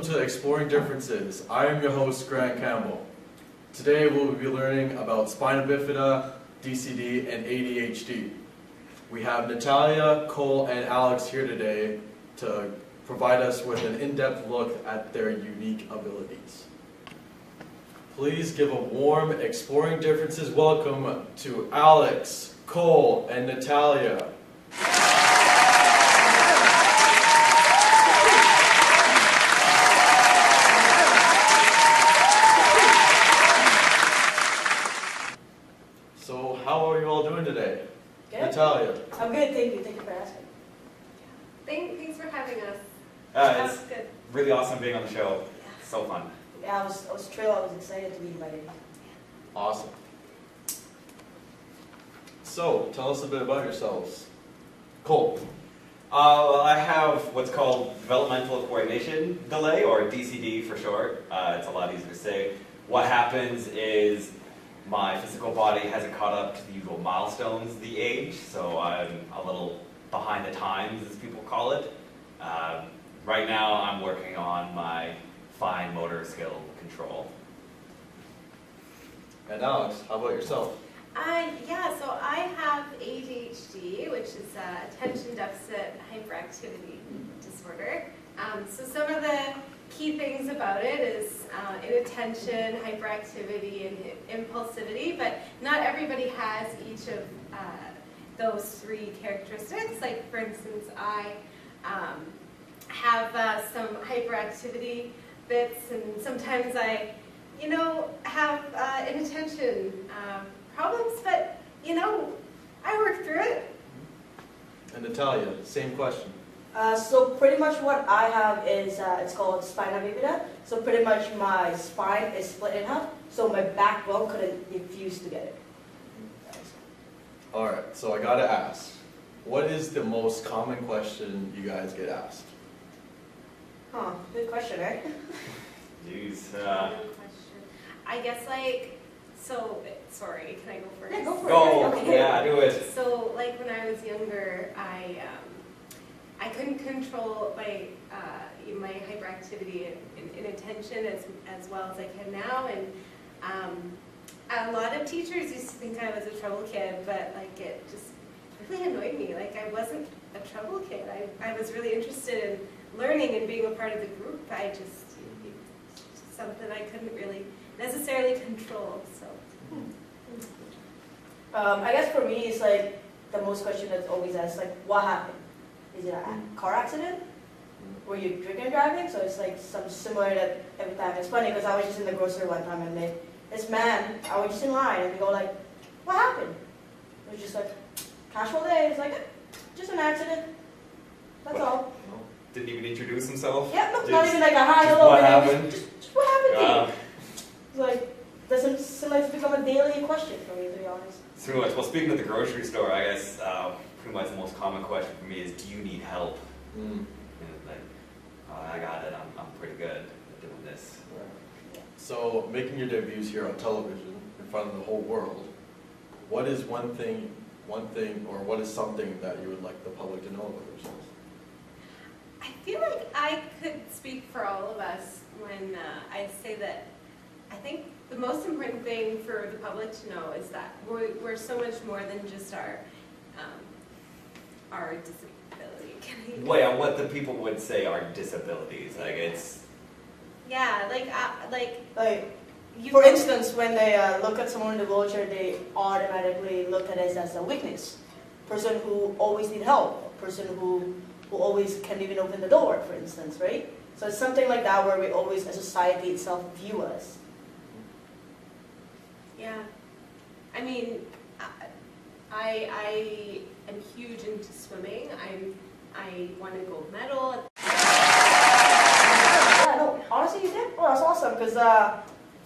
to Exploring Differences. I am your host, Grant Campbell. Today we'll be learning about Spina Bifida, DCD, and ADHD. We have Natalia, Cole, and Alex here today to provide us with an in-depth look at their unique abilities. Please give a warm Exploring Differences welcome to Alex, Cole, and Natalia. So how are you all doing today? Good. Natalia. I'm good, thank you. Thank you for asking. Thanks for having us. It's That's good. really awesome being on the show. So fun. Yeah, I was thrilled. I was excited to be invited. Awesome. So, tell us a bit about yourselves. Cole. Well, I have what's called Developmental Coordination Delay, or DCD for short. It's a lot easier to say. What happens is my physical body hasn't caught up to the usual milestones of the age, so I'm a little behind the times, as people call it. Right now, I'm working on my fine motor skill control. And Alex, how about yourself? So I have ADHD, which is attention deficit hyperactivity disorder. So some of the key things about it is inattention, hyperactivity, and impulsivity, but not everybody has each of those three characteristics. Like, for instance, I have some hyperactivity bits, and sometimes I, have inattention problems, but, I work through it. And Natalia, same question. So pretty much what I have is, it's called Spina Bifida. So pretty much my spine is split in half, so my backbone couldn't be fused together. Alright, so I gotta ask, what is the most common question you guys get asked? Good question, right? Jeez. Good question. I guess sorry, can I go first? Yeah, go for it. Go! Okay. Yeah, do it. So, like, when I was younger, I couldn't control my my hyperactivity and inattention as well as I can now, and a lot of teachers used to think I was a trouble kid, but like it just really annoyed me. Like, I wasn't a trouble kid. I was really interested in learning and being a part of the group. It's just something I couldn't really necessarily control. So. I guess for me, it's like the most question that's always asked, like, what happened? Is it a car accident? Were you drinking and driving? So it's like some similar that every time. It's funny because I was just in the grocery one time and this man, I was just in line and we go like, what happened? It was just like, casual day. It's like, just an accident. That's all. No, didn't even introduce himself? Yeah, no, Just- not even like a hi, just hello. what and then happened? Just what happened to Uh, you? It's like, doesn't seem like it's become a daily question for me, to be honest. Pretty much. Well, speaking of the grocery store, I guess pretty much the most common question for me is, do you need help? And it's like, oh, I got it. I'm pretty good at doing this. So, making your debuts here on television in front of the whole world, what is one thing, or what is something that you would like the public to know about yourselves? I feel like I could speak for all of us when I say that I think the most important thing for the public to know is that we're so much more than just our disability. Well, what the people would say are disabilities. Like, it's... Yeah, Like, you. for instance, when they look at someone in the wheelchair, they automatically look at it as a weakness. Person who always need help, person who always can't even open the door, for instance, right? So it's something like that where we always, as society itself, view us. Yeah, I mean, I am huge into swimming. I won a gold medal. Yeah, no, honestly, you did? Oh, that's awesome, because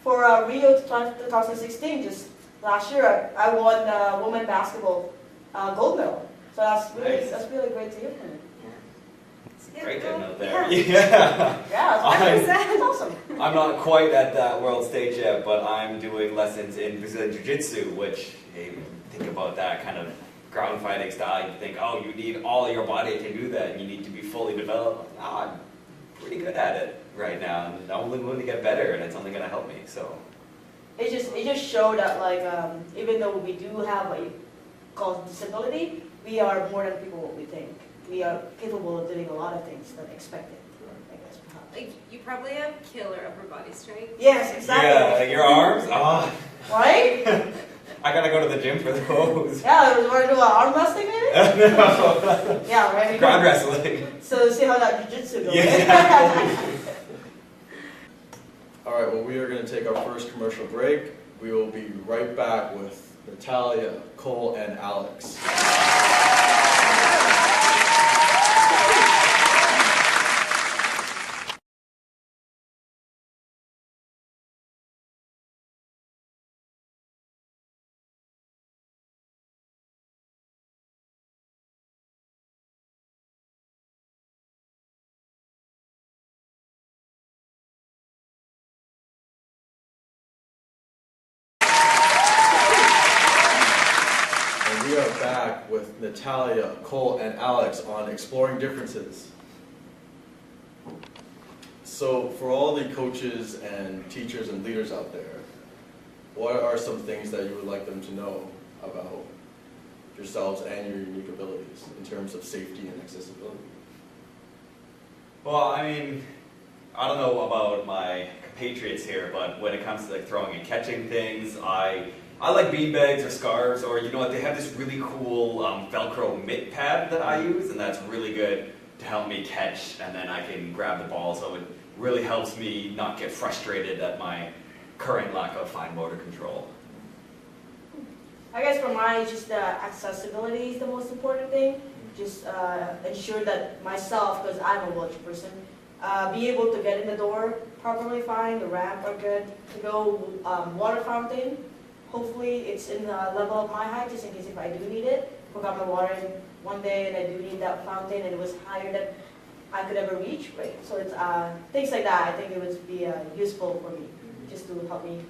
for Rio 2016, just last year, I won women basketball gold medal. So that's really great to hear from you. Yeah. Great getting out there. Yeah. Yeah. Yeah, that's awesome. I'm not quite at that world stage yet, but I'm doing lessons in Brazilian Jiu-Jitsu, which, hey, think about that kind of ground fighting style. You think, oh, you need all your body to do that, and you need to be fully developed. No, I'm pretty good at it. right now, and I'm only going to get better, and it's only going to help me. So It just showed that like even though we do have what you call disability, we are more than people what we think. We are capable of doing a lot of things than expected. I guess perhaps. Like, you probably have killer upper body strength. Yes, exactly. yeah, like your arms. Oh, Right? I gotta go to the gym for those. Yeah, I was going to do an arm wrestling maybe? No. Yeah, right. Ground wrestling. So see how that jiu-jitsu goes. Yeah. All right, well, we are going to take our first commercial break. We will be right back with Natalia, Cole, and Alex. And we are back with Natalia, Cole, and Alex on Exploring Differences. So for all the coaches and teachers and leaders out there, what are some things that you would like them to know about yourselves and your unique abilities in terms of safety and accessibility? Well, I mean, I don't know about my compatriots here, but when it comes to like throwing and catching things, I like beanbags or scarves, or you know what, they have this really cool Velcro mitt pad that I use, and that's really good to help me catch, and then I can grab the ball, so it really helps me not get frustrated at my current lack of fine motor control. I guess for mine, it's just accessibility is the most important thing. Just ensure that myself, because I'm a wheelchair person, be able to get in the door properly fine, the ramp are good, to go water fountain. Hopefully it's in the level of my height, just in case if I do need it. Forgot my water in one day and I do need that fountain and it was higher than I could ever reach, right? So it's things like that, I think it would be useful for me, just to help me.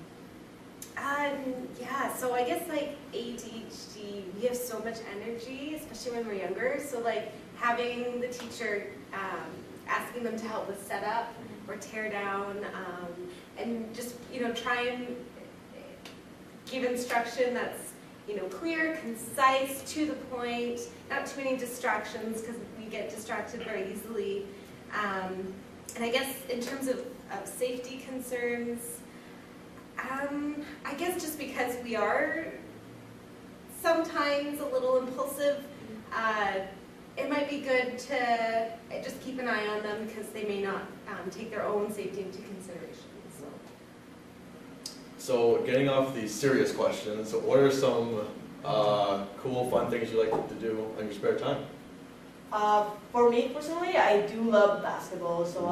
Yeah, so I guess like ADHD, we have so much energy, especially when we're younger. So like having the teacher asking them to help with setup or tear down, and just try and give instruction that's clear, concise, to the point, not too many distractions because we get distracted very easily. And I guess in terms of safety concerns, I guess just because we are sometimes a little impulsive, it might be good to just keep an eye on them because they may not take their own safety into consideration. So getting off the serious questions, what are some cool, fun things you like to do in your spare time? For me personally, I do love basketball. So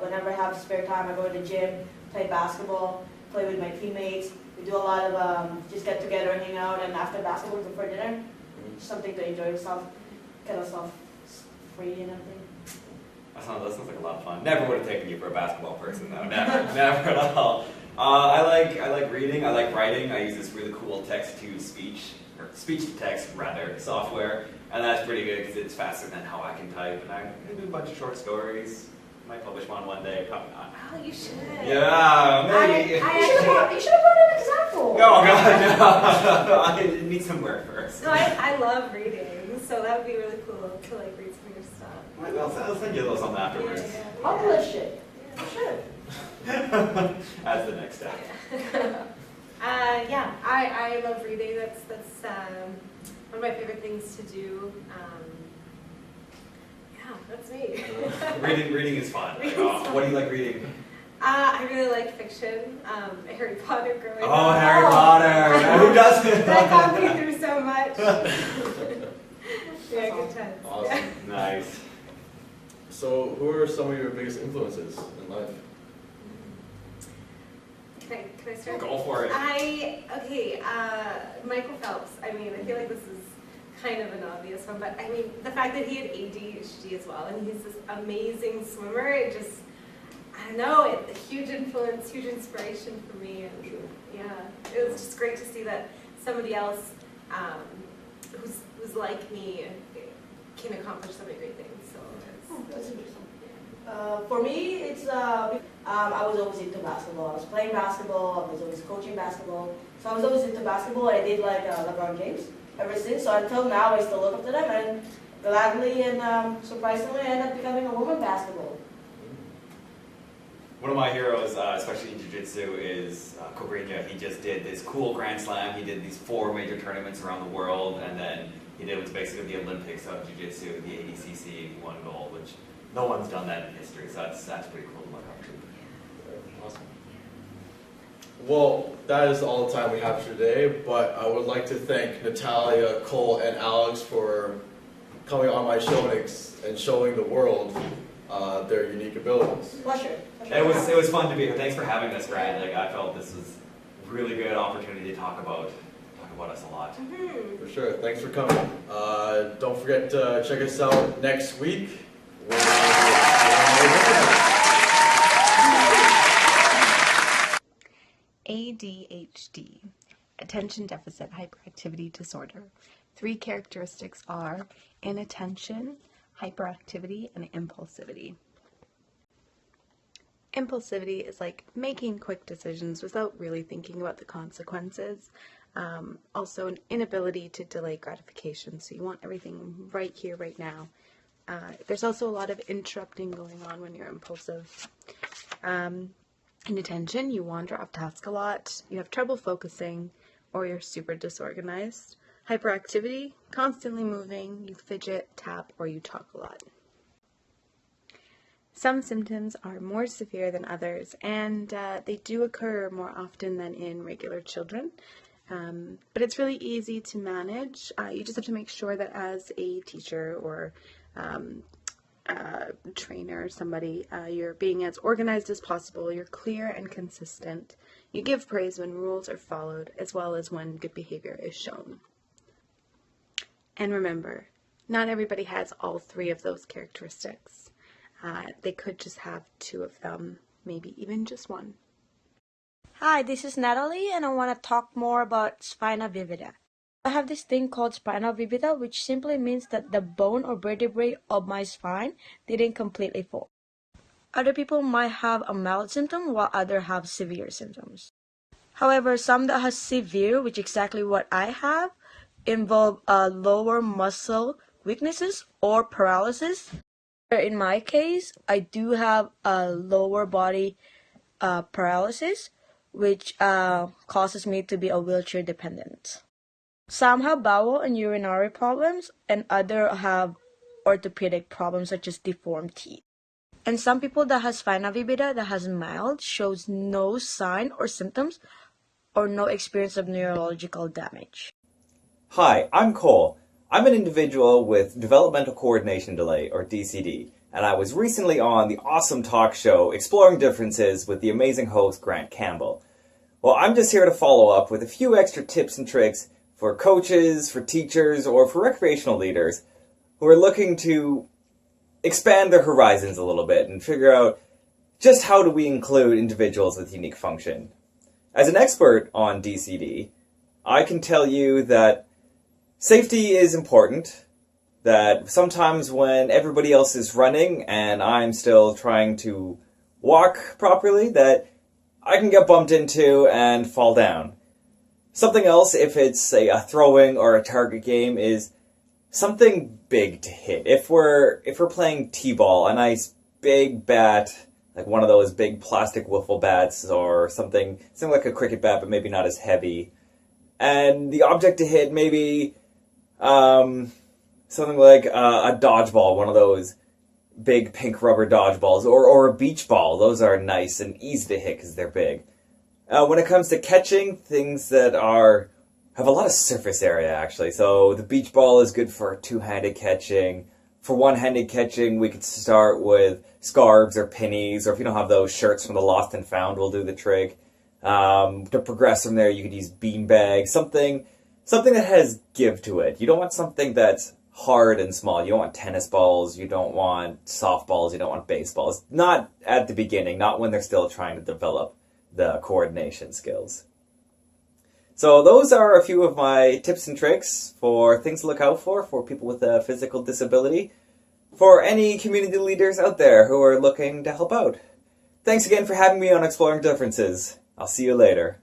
whenever I have spare time, I go to the gym, play basketball, play with my teammates. We do a lot of just get together and hang out, and after basketball, go for dinner. Something to enjoy yourself, get yourself free and everything. That sounds like a lot of fun. Never would have taken you for a basketball person though. Never, never at all. I like reading. I like writing. I use this really cool text-to-speech, or speech-to-text rather, software, and that's pretty good because it's faster than how I can type. And I do a bunch of short stories. Might publish one day, probably not. Oh, you should. Yeah, maybe. You should have brought an example. Oh God, no! I need some work first. No, I love reading, so that would be really cool to like read some of your stuff. Maybe I'll send you those on afterwards. Publish it. You should. As the next step. Yeah, I love reading. That's one of my favorite things to do. Yeah, that's me. Reading is fun. What do you like reading? I really like fiction. Harry Potter growing up. Oh, Harry Potter! Who doesn't? That got me through so much. Yeah, good times. Awesome. Nice. So who are some of your biggest influences in life? Can I start? Go for it. Michael Phelps. I mean, I feel like this is kind of an obvious one, but I mean, the fact that he had ADHD as well, and he's this amazing swimmer, it just, I don't know, a huge influence, huge inspiration for me, and yeah, it was just great to see that somebody else who's like me can accomplish so many great things. So Oh, that's interesting. For me, it's I was always into basketball. I was playing basketball. I was always coaching basketball. So I was always into basketball. I did like LeBron James ever since. So until now, I still look up to them, and gladly and surprisingly, I ended up becoming a woman basketball. One of my heroes, especially in Jiu-Jitsu, is Cobrinha. He just did this cool Grand Slam. He did these 4 major tournaments around the world, and then he did what's basically the Olympics of Jiu-Jitsu, the ADCC, and he won gold, which no one's done that in history, so that's pretty cool to look up to. Awesome. Well, that is all the time we have for today, but I would like to thank Natalia, Cole, and Alex for coming on my show and showing the world their unique abilities. Pleasure. It was fun to be here. Thanks for having us, Grant. Like, I felt this was a really good opportunity to talk about us a lot. Mm-hmm. For sure. Thanks for coming. Don't forget to check us out next week. ADHD, Attention Deficit Hyperactivity Disorder. 3 characteristics are inattention, hyperactivity, and impulsivity. Impulsivity is like making quick decisions without really thinking about the consequences. Also an inability to delay gratification, so you want everything right here, right now. There's also a lot of interrupting going on when you're impulsive. Inattention, you wander off task a lot, you have trouble focusing, or you're super disorganized. Hyperactivity, constantly moving, you fidget, tap, or you talk a lot. Some symptoms are more severe than others, and they do occur more often than in regular children. But it's really easy to manage. You just have to make sure that as a teacher or trainer, somebody, you're being as organized as possible, you're clear and consistent, you give praise when rules are followed, as well as when good behavior is shown. And remember, not everybody has all 3 of those characteristics. They could just have 2 of them, maybe even just 1. Hi, this is Natalie, and I want to talk more about spina bifida. I have this thing called spina bifida, which simply means that the bone or vertebrae of my spine didn't completely fall. Other people might have a mild symptom, while others have severe symptoms. However, some that have severe, which is exactly what I have, involve lower muscle weaknesses or paralysis. In my case, I do have a lower body paralysis, which causes me to be a wheelchair dependent. Some have bowel and urinary problems, and others have orthopedic problems such as deformed teeth. And some people that has spina bifida that has mild shows no sign or symptoms or no experience of neurological damage. Hi, I'm Cole. I'm an individual with developmental coordination delay, or DCD, and I was recently on the awesome talk show Exploring Differences with the amazing host Grant Campbell. Well, I'm just here to follow up with a few extra tips and tricks for coaches, for teachers, or for recreational leaders who are looking to expand their horizons a little bit and figure out just how do we include individuals with unique function. As an expert on DCD, I can tell you that safety is important, that sometimes when everybody else is running and I'm still trying to walk properly, that I can get bumped into and fall down. Something else, if it's say a throwing or a target game, is something big to hit. If we're playing t-ball, a nice big bat, like one of those big plastic wiffle bats, or something like a cricket bat, but maybe not as heavy, and the object to hit maybe something like a dodgeball, one of those big pink rubber dodgeballs, or a beach ball. Those are nice and easy to hit because they're big. When it comes to catching, things that have a lot of surface area, actually. So the beach ball is good for two-handed catching. For one-handed catching, we could start with scarves or pennies, or if you don't have those, shirts from the Lost and Found will do the trick. To progress from there, you could use beanbags, something that has give to it. You don't want something that's hard and small. You don't want tennis balls, you don't want softballs, you don't want baseballs. Not at the beginning, not when they're still trying to develop the coordination skills. So those are a few of my tips and tricks for things to look out for people with a physical disability. for any community leaders out there who are looking to help out. Thanks again for having me on Exploring Differences. I'll see you later.